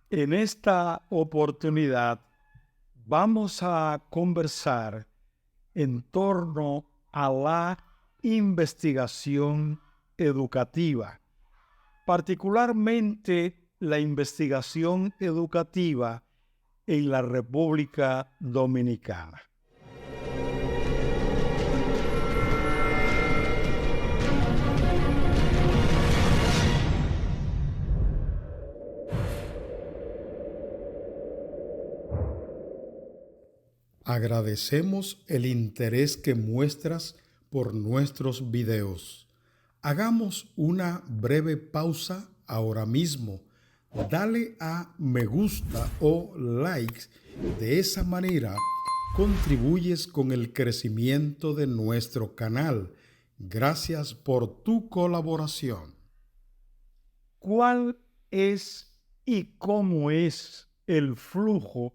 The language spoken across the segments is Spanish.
En esta oportunidad vamos a conversar en torno a la investigación educativa, particularmente la investigación educativa en la República Dominicana. Agradecemos el interés que muestras por nuestros videos. Hagamos una breve pausa ahora mismo. Dale a me gusta o likes. De esa manera contribuyes con el crecimiento de nuestro canal. Gracias por tu colaboración. ¿Cuál es y cómo es el flujo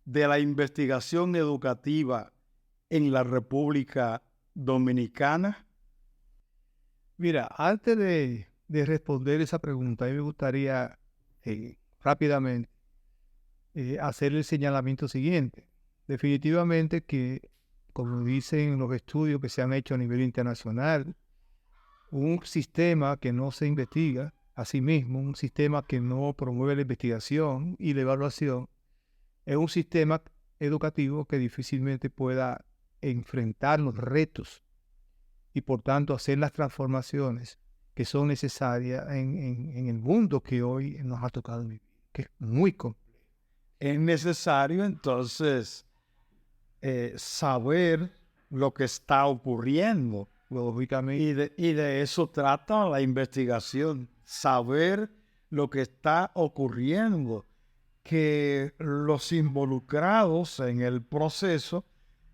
de la investigación educativa en la República Dominicana? Mira, antes de responder esa pregunta, a mí me gustaría rápidamente hacer el señalamiento siguiente. Definitivamente que, como dicen los estudios que se han hecho a nivel internacional, un sistema que no se investiga a sí mismo, un sistema que no promueve la investigación y la evaluación, es un sistema educativo que difícilmente pueda enfrentar los retos y por tanto hacer las transformaciones que son necesarias en el mundo que hoy nos ha tocado vivir, que es muy complejo. Es necesario entonces saber lo que está ocurriendo. Lógicamente, Y de eso trata la investigación, saber lo que está ocurriendo, que los involucrados en el proceso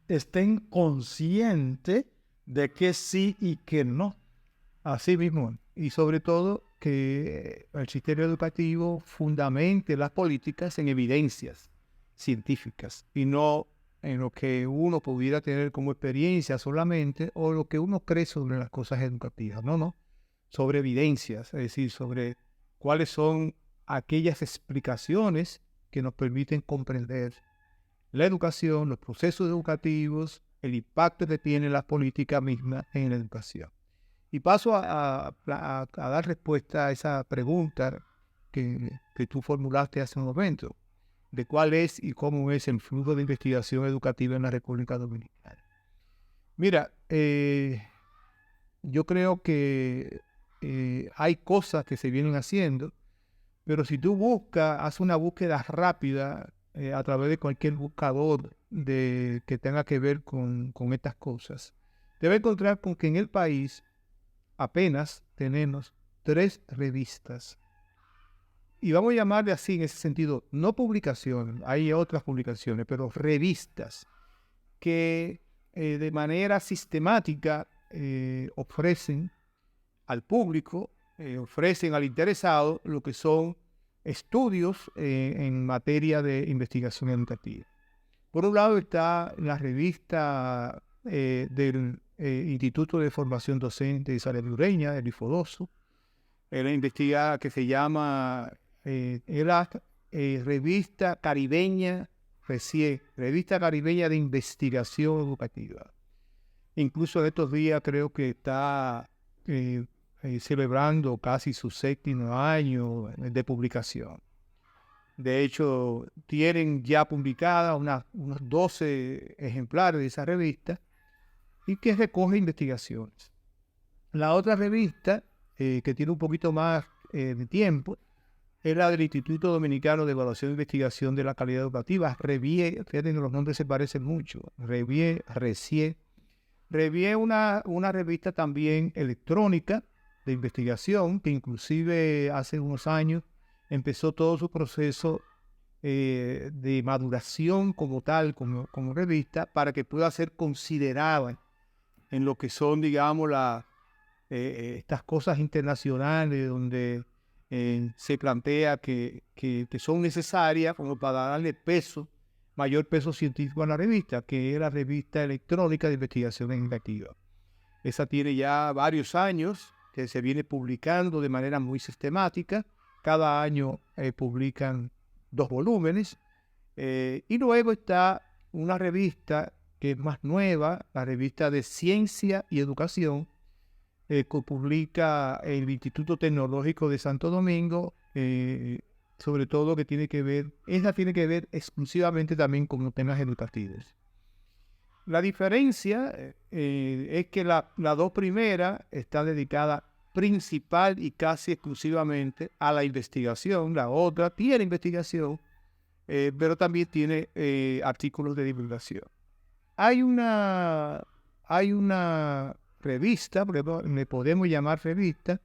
estén conscientes de que sí y que no. así mismo, y sobre todo que el sistema educativo fundamente las políticas en evidencias científicas y no en lo que uno pudiera tener como experiencia solamente o lo que uno cree sobre las cosas educativas. No, sobre evidencias, es decir, sobre cuáles son aquellas explicaciones que nos permiten comprender la educación, los procesos educativos, el impacto que tienen las políticas mismas en la educación. Y paso a dar respuesta a esa pregunta que tú formulaste hace un momento, de cuál es y cómo es el flujo de investigación educativa en la República Dominicana. Mira, yo creo que hay cosas que se vienen haciendo, pero si tú buscas, haz una búsqueda rápida a través de cualquier buscador que tenga que ver con estas cosas, te vas a encontrar con que en el país apenas tenemos 3 revistas. Y vamos a llamarle así en ese sentido, no publicaciones, hay otras publicaciones, pero revistas que de manera sistemática ofrecen al público, ofrecen al interesado lo que son estudios en materia de investigación educativa. Por un lado está la revista del Instituto de Formación Docente de Salvadoreña, el IFODOSO, la investigada que se llama la Revista Caribeña RECIE, Revista Caribeña de Investigación Educativa. Incluso en estos días creo que está celebrando casi su 7º año de publicación. De hecho, tienen ya publicadas unos 12 ejemplares de esa revista y que recoge investigaciones. La otra revista, que tiene un poquito más de tiempo, es la del Instituto Dominicano de Evaluación e Investigación de la Calidad Educativa, REVIE. Fíjate que los nombres se parecen mucho, REVIE, RECIE. REVIE es una revista también electrónica de investigación que inclusive hace unos años empezó todo su proceso de maduración como tal, como revista, para que pueda ser considerada en lo que son, digamos, estas cosas internacionales donde se plantea que son necesarias como para darle mayor peso científico a la revista, que es la revista electrónica de investigación educativa. Esa tiene ya varios años que se viene publicando de manera muy sistemática. Cada año publican 2 volúmenes. Y luego está una revista que es más nueva, la revista de Ciencia y Educación, que publica el Instituto Tecnológico de Santo Domingo, sobre todo que tiene que ver exclusivamente también con los temas educativos. La diferencia es que las 2 primeras están dedicadas principal y casi exclusivamente a la investigación. La otra tiene investigación, pero también tiene artículos de divulgación. Hay una revista, porque le podemos llamar revista,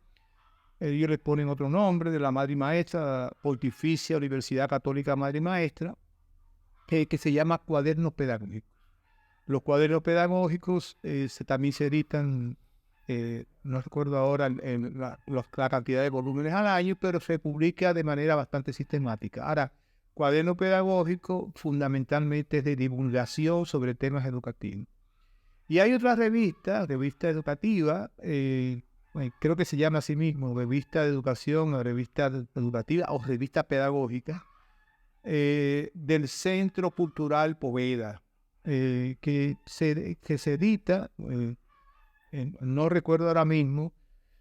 ellos le ponen otro nombre, de la Madre y Maestra, Pontificia Universidad Católica Madre y Maestra, que se llama Cuadernos Pedagógicos. Los cuadernos pedagógicos también se editan, no recuerdo ahora la cantidad de volúmenes al año, pero se publica de manera bastante sistemática. Ahora, cuaderno pedagógico fundamentalmente es de divulgación sobre temas educativos. Y hay otra revista educativa, creo que se llama así mismo, revista de educación, o revista educativa o revista pedagógica, del Centro Cultural Poveda, que se edita, no recuerdo ahora mismo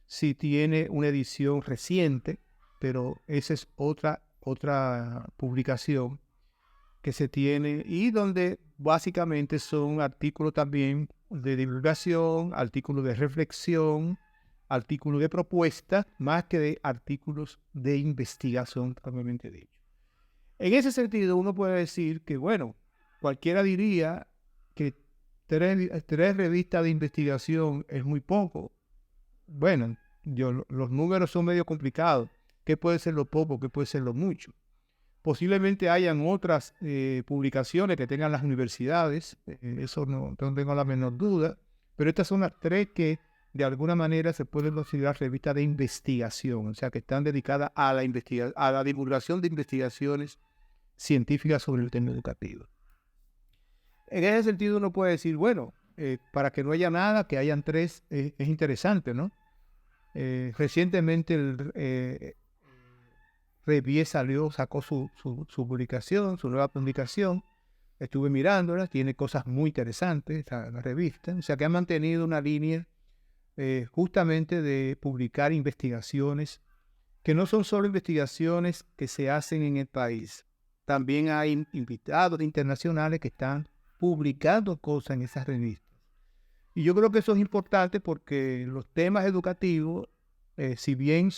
si tiene una edición reciente, pero esa es otra publicación que se tiene y donde básicamente son artículos también de divulgación, artículos de reflexión, artículos de propuesta, más que de artículos de investigación propiamente dicho. En ese sentido, uno puede decir que, bueno, cualquiera diría que 3 revistas de investigación es muy poco. Bueno, los números son medio complicados. ¿Qué puede ser lo poco? ¿Qué puede ser lo mucho? Posiblemente hayan otras publicaciones que tengan las universidades, eso no tengo la menor duda, pero estas son las 3 que de alguna manera se pueden considerar revistas de investigación, o sea, que están dedicadas a la divulgación de investigaciones científicas sobre el tema educativo. En ese sentido uno puede decir, bueno, para que no haya nada, que hayan 3, es interesante, ¿no? Recientemente Revier sacó su publicación, su nueva publicación. Estuve mirándola, tiene cosas muy interesantes la revista. O sea que ha mantenido una línea justamente de publicar investigaciones que no son solo investigaciones que se hacen en el país. También hay invitados internacionales que están publicando cosas en esas revistas. Y yo creo que eso es importante porque los temas educativos, si bien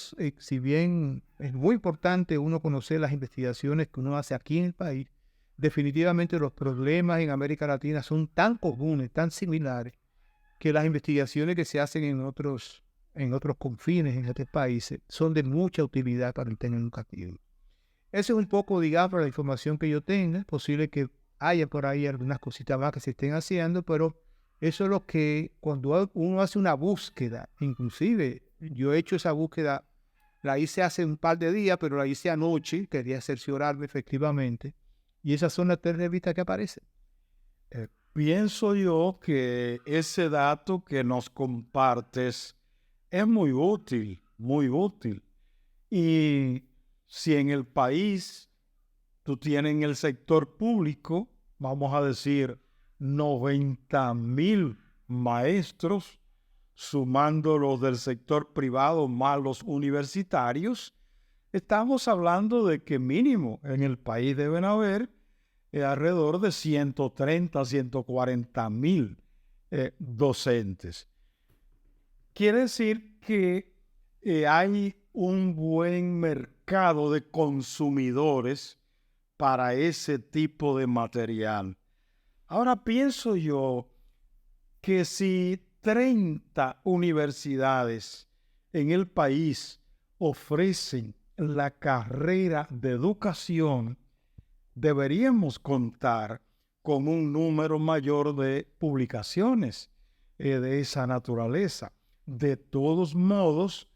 es muy importante uno conocer las investigaciones que uno hace aquí en el país, definitivamente los problemas en América Latina son tan comunes, tan similares, que las investigaciones que se hacen en otros confines, en otros países, son de mucha utilidad para el tema educativo. Eso es un poco, digamos, la información que yo tenga. Es posible que haya por ahí algunas cositas más que se estén haciendo, pero eso es lo que cuando uno hace una búsqueda, inclusive yo he hecho esa búsqueda, la hice hace un par de días, pero la hice anoche, quería cerciorarme efectivamente, y esas son las 3 revistas que aparecen. Pienso yo que ese dato que nos compartes es muy útil, muy útil. Y si en el país tú tienes en el sector público, vamos a decir, 90,000 maestros, sumando los del sector privado más los universitarios, estamos hablando de que mínimo en el país deben haber alrededor de 130, 140,000 docentes. Quiere decir que hay un buen mercado de consumidores para ese tipo de material. Ahora pienso yo que si 30 universidades en el país ofrecen la carrera de educación, deberíamos contar con un número mayor de publicaciones de esa naturaleza. De todos modos,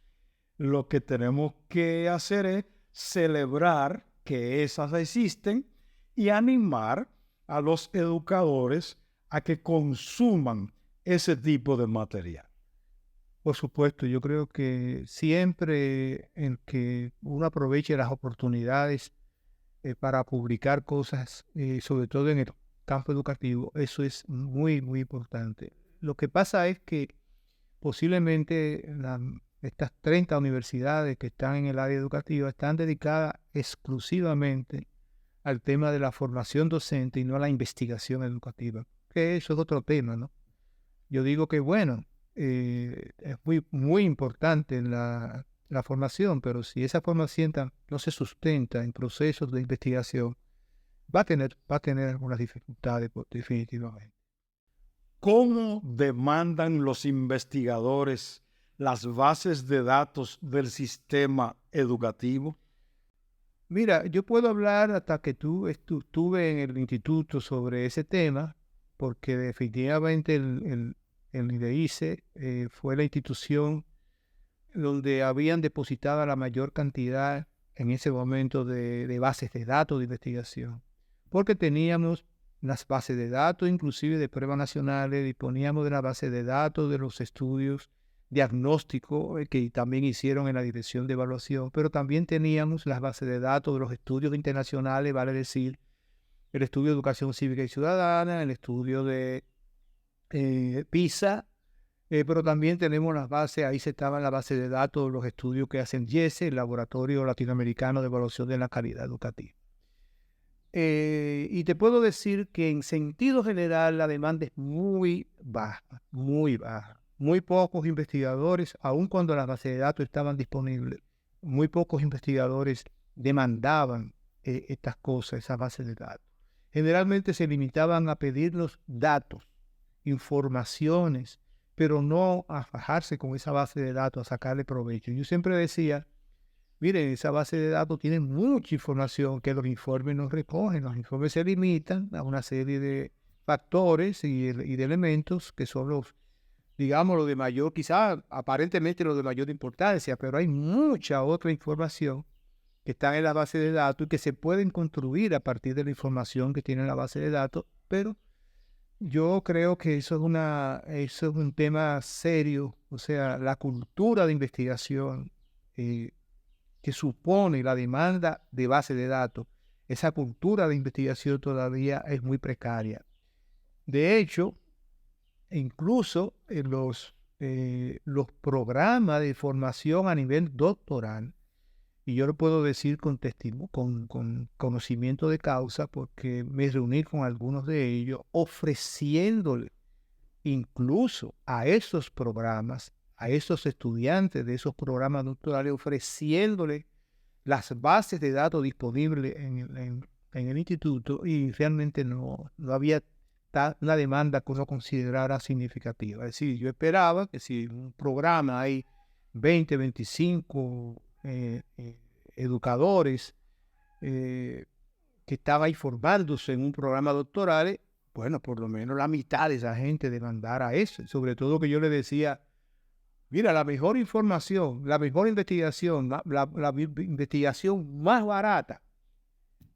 lo que tenemos que hacer es celebrar que esas existen y animar a los educadores a que consuman ese tipo de material. Por supuesto, yo creo que siempre en que uno aproveche las oportunidades para publicar cosas, sobre todo en el campo educativo, eso es muy, muy importante. Lo que pasa es que posiblemente estas 30 universidades que están en el área educativa están dedicadas exclusivamente al tema de la formación docente y no a la investigación educativa, que eso es otro tema, ¿no? Yo digo que, bueno, es muy, muy importante la formación, pero si esa formación no se sustenta en procesos de investigación, va a tener algunas dificultades, definitivamente. ¿Cómo demandan los investigadores las bases de datos del sistema educativo? Mira, yo puedo hablar hasta que estuve en el instituto sobre ese tema, porque definitivamente el IDEICE fue la institución donde habían depositado la mayor cantidad en ese momento de bases de datos de investigación, porque teníamos las bases de datos, inclusive de pruebas nacionales, disponíamos de la base de datos de los estudios diagnósticos que también hicieron en la dirección de evaluación, pero también teníamos las bases de datos de los estudios internacionales, vale decir, el estudio de educación cívica y ciudadana, el estudio de PISA, pero también tenemos las bases, ahí se estaban las bases de datos de los estudios que hacen YESE, el Laboratorio Latinoamericano de Evaluación de la Calidad Educativa. Y te puedo decir que en sentido general la demanda es muy baja, muy baja. Muy pocos investigadores, aun cuando las bases de datos estaban disponibles, muy pocos investigadores demandaban estas cosas, esas bases de datos. Generalmente se limitaban a pedirnos datos, informaciones, pero no a fajarse con esa base de datos, a sacarle provecho. Yo siempre decía, miren, esa base de datos tiene mucha información que los informes no recogen. Los informes se limitan a una serie de factores y de elementos que son los, digamos, los de mayor, quizás aparentemente los de mayor importancia, pero hay mucha otra información que está en la base de datos y que se pueden construir a partir de la información que tiene la base de datos, pero yo creo que eso es un tema serio, o sea, la cultura de investigación que supone la demanda de base de datos, esa cultura de investigación todavía es muy precaria. De hecho, incluso en los programas de formación a nivel doctoral, y yo lo puedo decir con conocimiento de causa, porque me reuní con algunos de ellos, ofreciéndole incluso a esos programas, a esos estudiantes de esos programas doctorales, ofreciéndole las bases de datos disponibles en el instituto, y realmente no había una demanda que uno considerara significativa. Es decir, yo esperaba que si en un programa hay 20, 25 educadores que estaban informándose en un programa doctoral, bueno, por lo menos la mitad de esa gente demandara eso. Sobre todo que yo le decía, mira, la mejor información, la mejor investigación, la investigación más barata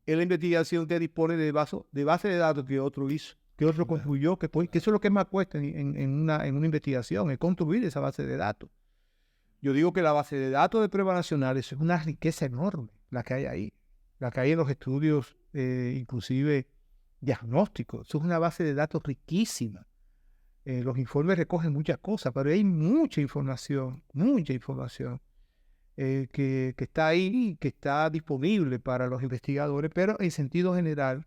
es la investigación que dispone de base de datos que otro hizo, que otro construyó, que eso es lo que más cuesta en una investigación, es construir esa base de datos. Yo digo que la base de datos de pruebas nacionales es una riqueza enorme, la que hay ahí, la que hay en los estudios, inclusive diagnósticos. Eso es una base de datos riquísima. Los informes recogen muchas cosas, pero hay mucha información que está ahí, que está disponible para los investigadores, pero en sentido general,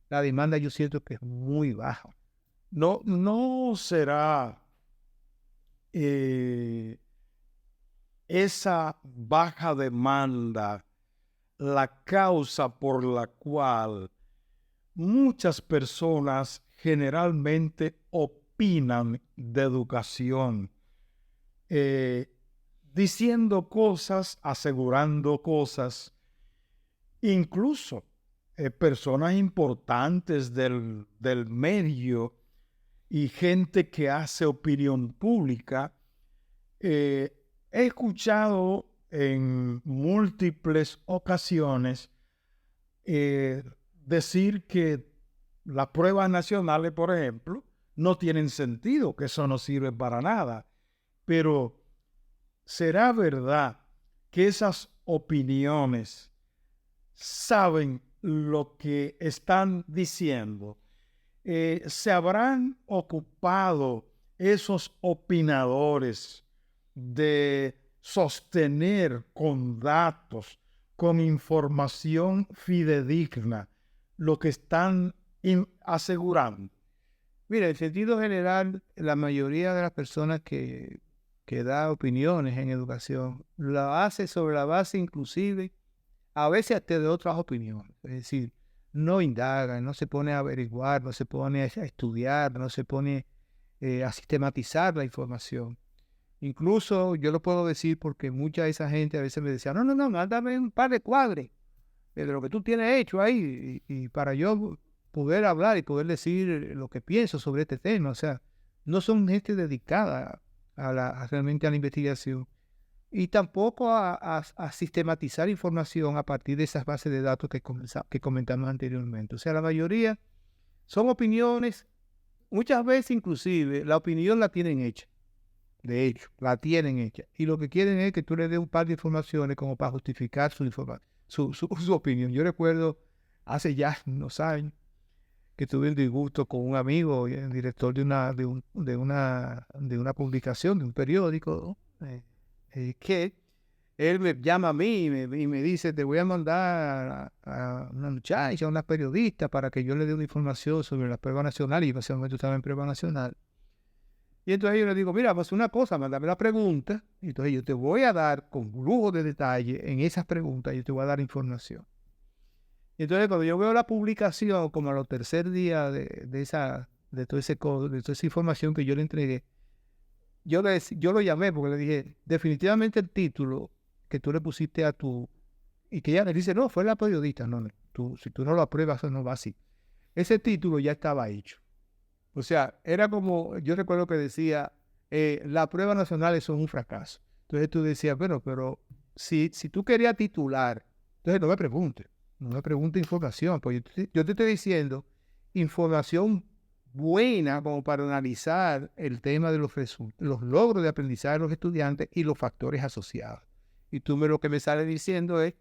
la demanda yo siento que es muy baja. No será esa baja demanda la causa por la cual muchas personas generalmente opinan de educación, diciendo cosas, asegurando cosas, incluso personas importantes del medio y gente que hace opinión pública. He escuchado en múltiples ocasiones decir que las pruebas nacionales, por ejemplo, no tienen sentido, que eso no sirve para nada. Pero ¿será verdad que esas opiniones saben lo que están diciendo, se habrán ocupado esos opinadores de sostener con datos, con información fidedigna, lo que están asegurando. Mira, en sentido general, la mayoría de las personas que da opiniones en educación, la hace sobre la base inclusive, a veces hasta de otras opiniones. Es decir, no indaga, no se pone a averiguar, no se pone a estudiar, no se pone a sistematizar la información. Incluso yo lo puedo decir porque mucha de esa gente a veces me decía, no, mándame un par de cuadros de lo que tú tienes hecho ahí y para yo poder hablar y poder decir lo que pienso sobre este tema. O sea, no son gente dedicada realmente a la investigación y tampoco a sistematizar información a partir de esas bases de datos que comentamos anteriormente. O sea, la mayoría son opiniones, muchas veces inclusive la opinión la tienen hecha. De hecho, la tienen hecha. Y lo que quieren es que tú le des un par de informaciones como para justificar su opinión. Yo recuerdo hace ya unos años que tuve un disgusto con un amigo, el director de una publicación, de un periódico, que él me llama a mí y me dice, te voy a mandar a una muchacha, a una periodista, para que yo le dé una información sobre la prueba nacional, y en ese momento estaba en prueba nacional. Y entonces yo le digo, mira, pues una cosa, mándame la pregunta, y entonces yo te voy a dar con lujo de detalle en esas preguntas, yo te voy a dar información. Y entonces cuando yo veo la publicación, como a los tercer día de toda esa información que yo le entregué, yo lo llamé porque le dije, definitivamente el título que tú le pusiste a tu... Y que ella le dice, no, fue la periodista. No, si tú no lo apruebas, eso no va así. Ese título ya estaba hecho. O sea, era como, yo recuerdo que decía, las pruebas nacionales son un fracaso. Entonces tú decías, bueno, pero si tú querías titular, entonces no me preguntes información, porque yo te estoy diciendo información buena como para analizar el tema de los logros de aprendizaje de los estudiantes y los factores asociados. Y tú lo que me sales diciendo es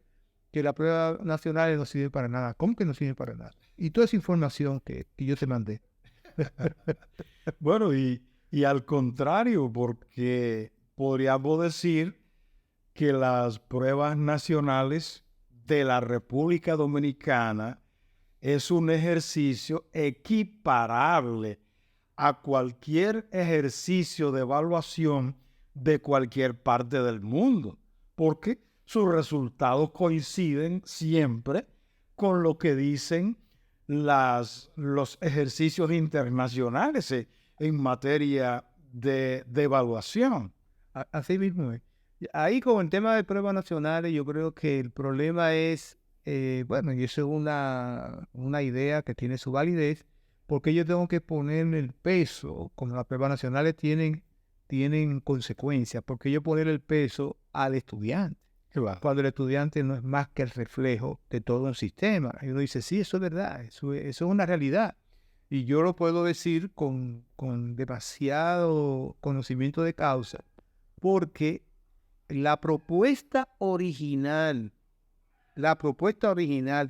que las pruebas nacionales no sirven para nada. ¿Cómo que no sirven para nada? Y toda esa información que yo te mandé. Bueno, y al contrario, porque podríamos decir que las pruebas nacionales de la República Dominicana es un ejercicio equiparable a cualquier ejercicio de evaluación de cualquier parte del mundo, porque sus resultados coinciden siempre con lo que dicen los ejercicios internacionales en materia de evaluación. Así mismo es. Ahí con el tema de pruebas nacionales, yo creo que el problema es, bueno, y eso es una idea que tiene su validez, porque yo tengo que ponerle el peso, como las pruebas nacionales tienen consecuencias, porque yo poner el peso al estudiante. Claro. Cuando el estudiante no es más que el reflejo de todo un sistema. Y uno dice, sí, eso es verdad, eso es una realidad. Y yo lo puedo decir con demasiado conocimiento de causa, porque la propuesta original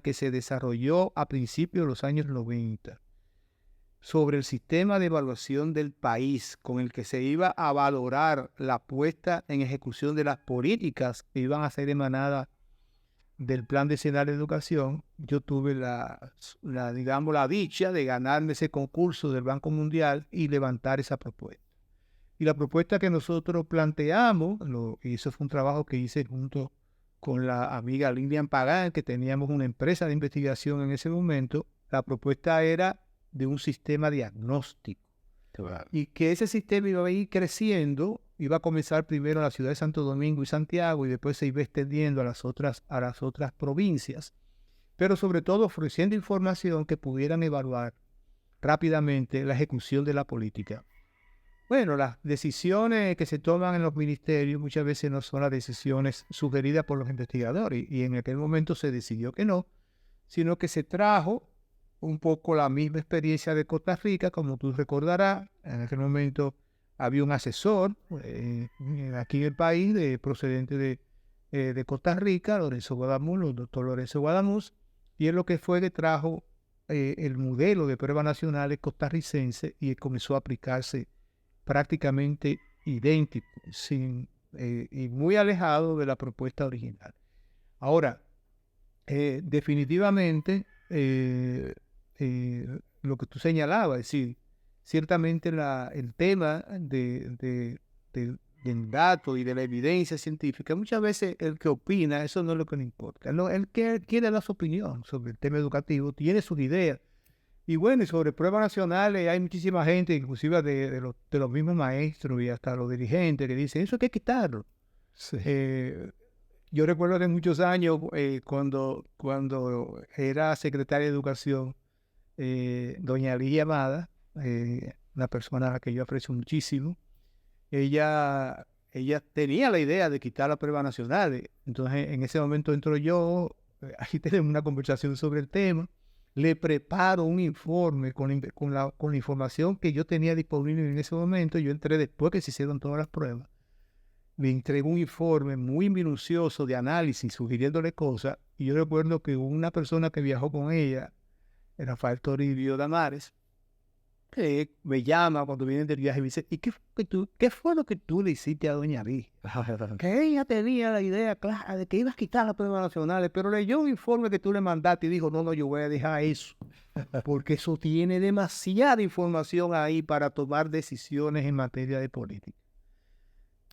que se desarrolló a principios de los años 90 sobre el sistema de evaluación del país con el que se iba a valorar la puesta en ejecución de las políticas que iban a ser emanadas del Plan Decenal de Educación, yo tuve digamos, la dicha de ganarme ese concurso del Banco Mundial y levantar esa propuesta. Y la propuesta que nosotros planteamos, y eso fue un trabajo que hice junto con la amiga Lilian Pagán, que teníamos una empresa de investigación en ese momento, la propuesta era de un sistema diagnóstico. Claro. Y que ese sistema iba a ir creciendo, iba a comenzar primero en la ciudad de Santo Domingo y Santiago, y después se iba extendiendo a las otras provincias, pero sobre todo ofreciendo información que pudieran evaluar rápidamente la ejecución de la política. Bueno, las decisiones que se toman en los ministerios muchas veces no son las decisiones sugeridas por los investigadores, y en aquel momento se decidió que no, sino que se trajo un poco la misma experiencia de Costa Rica. Como tú recordarás, en aquel momento había un asesor aquí en el país procedente de Costa Rica, el doctor Lorenzo Guadamuz, Y es lo que fue que trajo el modelo de pruebas nacionales costarricense y comenzó a aplicarse prácticamente idéntico, y muy alejado de la propuesta original. Ahora, definitivamente, lo que tú señalabas, es decir, ciertamente el tema del dato y de la evidencia científica, muchas veces el que opina, eso no es lo que le importa. No, el que quiere dar su opinión sobre el tema educativo, tiene sus ideas. Y bueno, y sobre pruebas nacionales hay muchísima gente, inclusive de los mismos maestros y hasta los dirigentes, que dicen, eso hay que quitarlo. Sí. Yo recuerdo hace muchos años, cuando era secretaria de Educación, doña Ligia Amada, una persona a la que yo aprecio muchísimo, ella tenía la idea de quitar las pruebas nacionales. Entonces, en ese momento entro yo, aquí tenemos una conversación sobre el tema, le preparo un informe con la información que yo tenía disponible en ese momento. Yo entré después que se hicieron todas las pruebas. Le entregó un informe muy minucioso de análisis, sugiriéndole cosas. Y yo recuerdo que una persona que viajó con ella, Rafael Toribio Damares, me llama cuando vienen del viaje y me dice, ¿y qué fue lo que tú le hiciste a doña Ligia? Que ella tenía la idea clara de que ibas a quitar las pruebas nacionales, pero leyó un informe que tú le mandaste y dijo, no, yo voy a dejar eso, porque eso tiene demasiada información ahí para tomar decisiones en materia de política.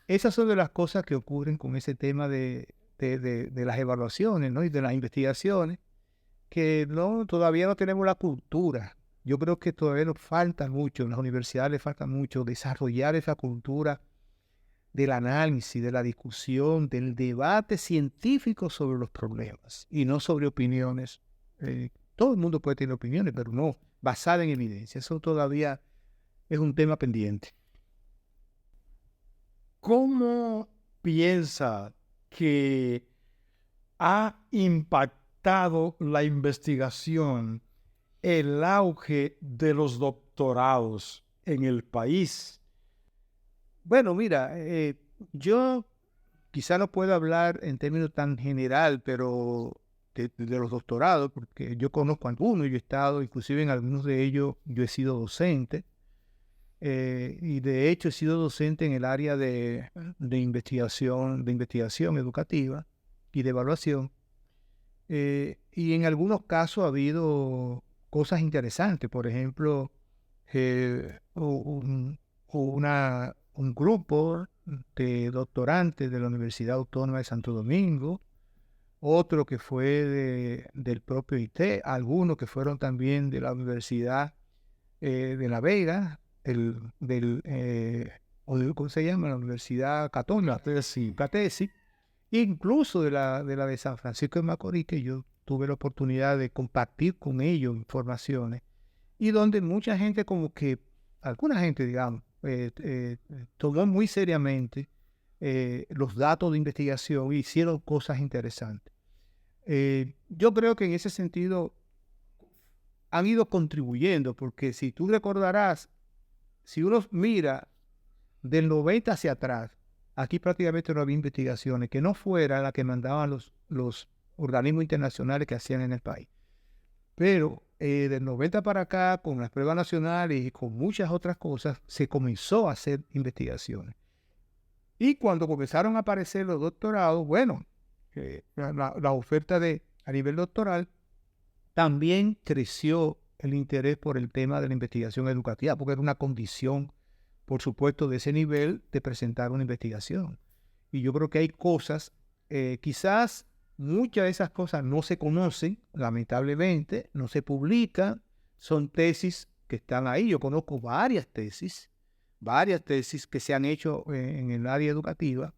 Esas son de las cosas que ocurren con ese tema de las evaluaciones, ¿no? Y de las investigaciones, que todavía no tenemos la cultura. Yo creo que todavía nos falta mucho, en las universidades les falta mucho desarrollar esa cultura del análisis, de la discusión, del debate científico sobre los problemas y no sobre opiniones. Todo el mundo puede tener opiniones, pero no basadas en evidencia. Eso todavía es un tema pendiente. ¿Cómo piensa que ha impactado la investigación el auge de los doctorados en el país? Bueno, mira, yo quizá no puedo hablar en términos tan general, pero de los doctorados, porque yo conozco algunos, yo he estado, inclusive en algunos de ellos, yo he sido docente, y de hecho he sido docente en el área de investigación educativa y de evaluación, y en algunos casos ha habido cosas interesantes. Por ejemplo, un grupo de doctorantes de la Universidad Autónoma de Santo Domingo, otro que fue del propio ITE, algunos que fueron también de la Universidad de La Vega, ¿cómo se llama? La Universidad Católica, CATESI, incluso de la de San Francisco de Macorís, que yo tuve la oportunidad de compartir con ellos informaciones, y donde mucha gente alguna gente, digamos, tomó muy seriamente los datos de investigación e hicieron cosas interesantes. Yo creo que en ese sentido han ido contribuyendo, porque si tú recordarás, si uno mira del 90 hacia atrás, aquí prácticamente no había investigaciones que no fueran las que mandaban los organismos internacionales que hacían en el país. Pero del 90 para acá, con las pruebas nacionales y con muchas otras cosas, se comenzó a hacer investigaciones. Y cuando comenzaron a aparecer los doctorados, bueno, la oferta a nivel doctoral, también creció el interés por el tema de la investigación educativa, porque era una condición, por supuesto, de ese nivel de presentar una investigación. Y yo creo que hay cosas, quizás muchas de esas cosas no se conocen, lamentablemente, no se publican, son tesis que están ahí. Yo conozco varias tesis que se han hecho en el área educativa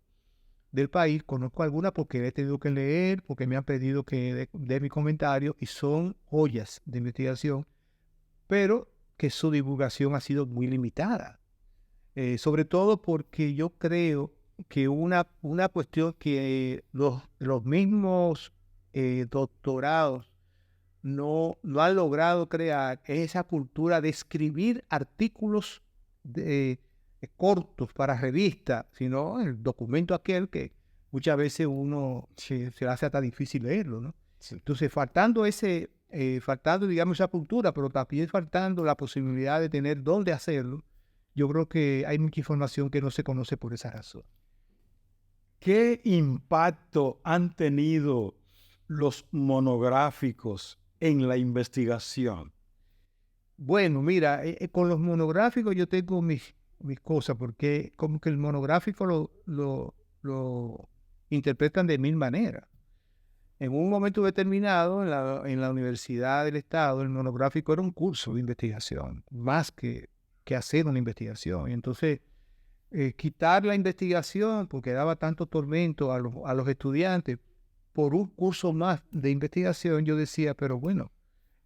del país. Conozco algunas porque he tenido que leer, porque me han pedido que dé mi comentario, y son joyas de investigación, pero que su divulgación ha sido muy limitada. Sobre todo porque yo creo que una cuestión que los mismos doctorados no han logrado crear es esa cultura de escribir artículos cortos para revistas, sino el documento aquel que muchas veces uno se hace hasta difícil leerlo, ¿no? Entonces, faltando, digamos, esa cultura, pero también faltando la posibilidad de tener dónde hacerlo, yo creo que hay mucha información que no se conoce por esa razón. ¿Qué impacto han tenido los monográficos en la investigación? Bueno, mira, con los monográficos yo tengo mis cosas, porque como que el monográfico lo interpretan de mil maneras. En un momento determinado, en la Universidad del Estado, el monográfico era un curso de investigación, más que hacer una investigación. Y entonces, quitar la investigación, porque daba tanto tormento a los estudiantes, por un curso más de investigación, yo decía, pero bueno,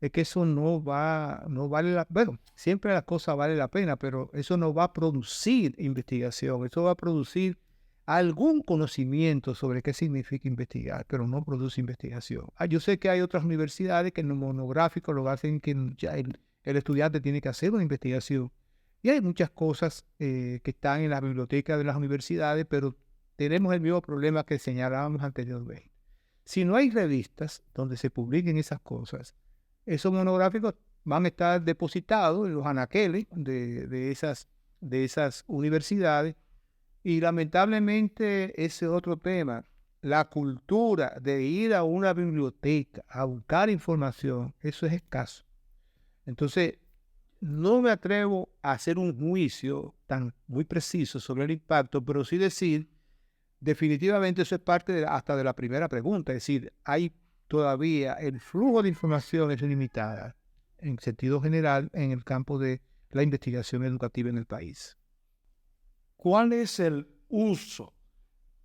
es que eso no vale bueno, siempre las cosas valen la pena, pero eso no va a producir investigación, eso va a producir algún conocimiento sobre qué significa investigar, pero no produce investigación. Yo sé que hay otras universidades que en los monográficos lo hacen que ya el estudiante tiene que hacer una investigación. Y hay muchas cosas que están en la biblioteca de las universidades, pero tenemos el mismo problema que señalábamos anteriormente. Si no hay revistas donde se publiquen esas cosas, esos monográficos van a estar depositados en los anaqueles de esas universidades. Y lamentablemente ese es otro tema. La cultura de ir a una biblioteca a buscar información, eso es escaso. Entonces, no me atrevo a hacer un juicio muy preciso sobre el impacto, pero sí decir, definitivamente eso es parte hasta de la primera pregunta. Es decir, hay todavía el flujo de información es limitada en sentido general en el campo de la investigación educativa en el país. ¿Cuál es el uso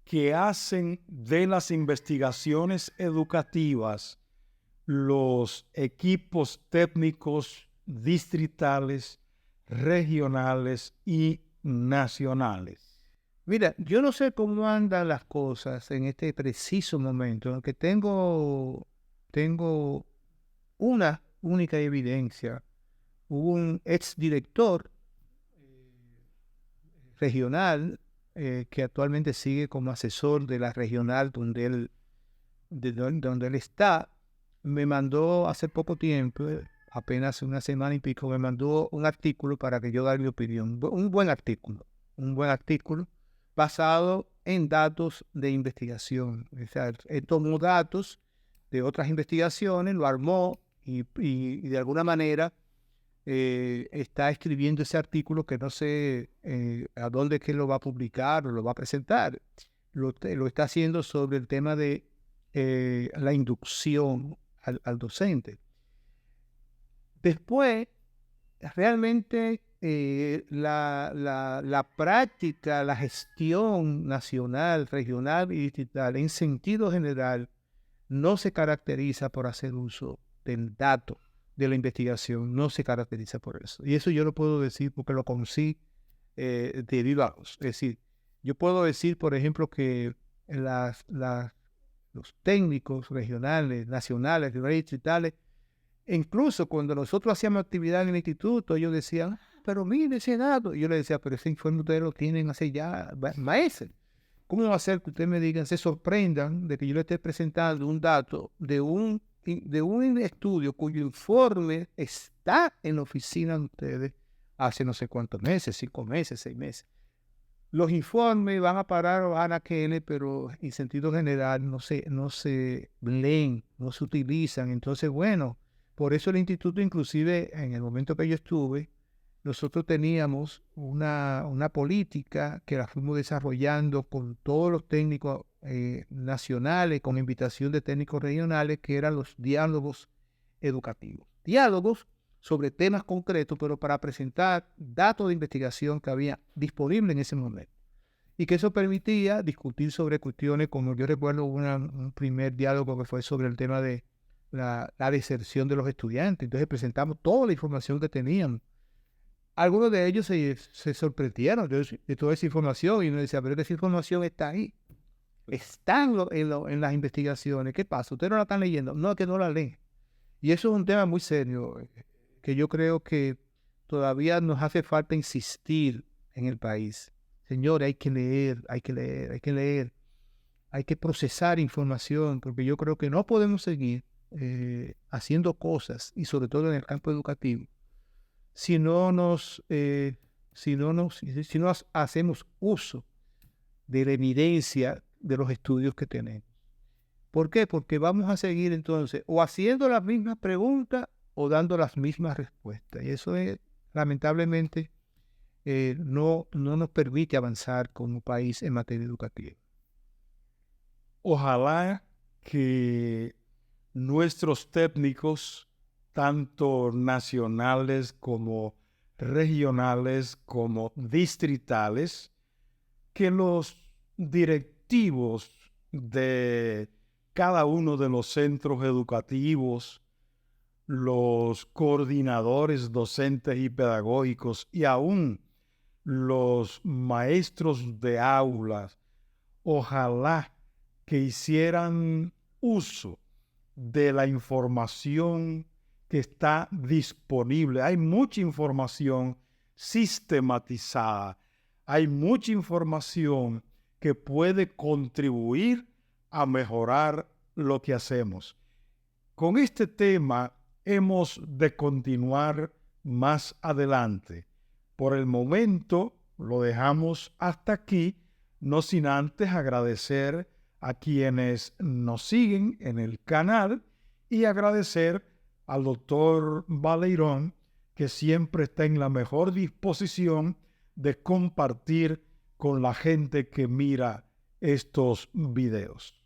que hacen de las investigaciones educativas los equipos técnicos distritales, regionales y nacionales? Mira, yo no sé cómo andan las cosas en este preciso momento, aunque tengo una única evidencia. Hubo un exdirector regional que actualmente sigue como asesor de la regional donde él está. Me mandó hace poco tiempo, apenas una semana y pico, me mandó un artículo para que yo diera mi opinión. Un buen artículo basado en datos de investigación. O sea, él tomó datos de otras investigaciones, lo armó y de alguna manera está escribiendo ese artículo que no sé a dónde es que lo va a publicar o lo va a presentar. Lo está haciendo sobre el tema de la inducción al docente. Después, realmente la práctica, la gestión nacional, regional y distrital en sentido general no se caracteriza por hacer uso del dato de la investigación, no se caracteriza por eso. Y eso yo lo puedo decir porque lo conocí de viva voz. Es decir, yo puedo decir, por ejemplo, que los técnicos regionales, nacionales, distritales, incluso cuando nosotros hacíamos actividad en el instituto, ellos decían, pero mire ese dato. Y yo les decía, pero ese informe ustedes lo tienen hace ya meses. ¿Cómo va a ser que ustedes me digan, se sorprendan de que yo les esté presentando un dato de un estudio cuyo informe está en la oficina de ustedes hace no sé cuántos meses, 5 meses, 6 meses? Los informes van a parar a anaqueles, pero en sentido general no se leen, no se utilizan. Entonces, bueno, por eso el instituto, inclusive en el momento que yo estuve, nosotros teníamos una política que la fuimos desarrollando con todos los técnicos nacionales, con invitación de técnicos regionales, que eran los diálogos educativos. Diálogos sobre temas concretos, pero para presentar datos de investigación que había disponible en ese momento. Y que eso permitía discutir sobre cuestiones, como yo recuerdo un primer diálogo que fue sobre el tema de la deserción de los estudiantes. Entonces presentamos toda la información que teníamos. Algunos de ellos se sorprendieron de toda esa información y uno decía, pero esa información está ahí. Está en las investigaciones. ¿Qué pasa? ¿Ustedes no la están leyendo? No, es que no la leen. Y eso es un tema muy serio que yo creo que todavía nos hace falta insistir en el país. Señores, hay que leer, hay que leer, hay que leer. hay que procesar información, porque yo creo que no podemos seguir haciendo cosas, y sobre todo en el campo educativo, si no hacemos uso de la evidencia de los estudios que tenemos. ¿Por qué? Porque vamos a seguir entonces o haciendo las mismas preguntas o dando las mismas respuestas. Y eso es, lamentablemente, no nos permite avanzar como país en materia educativa. Ojalá que nuestros técnicos, tanto nacionales como regionales como distritales, que los directivos de cada uno de los centros educativos, los coordinadores docentes y pedagógicos y aún los maestros de aulas, ojalá que hicieran uso de la información que está disponible. Hay mucha información sistematizada, hay mucha información que puede contribuir a mejorar lo que hacemos. Con este tema hemos de continuar más adelante. Por el momento lo dejamos hasta aquí, no sin antes agradecer a quienes nos siguen en el canal y agradecer al doctor Valerón, que siempre está en la mejor disposición de compartir con la gente que mira estos videos.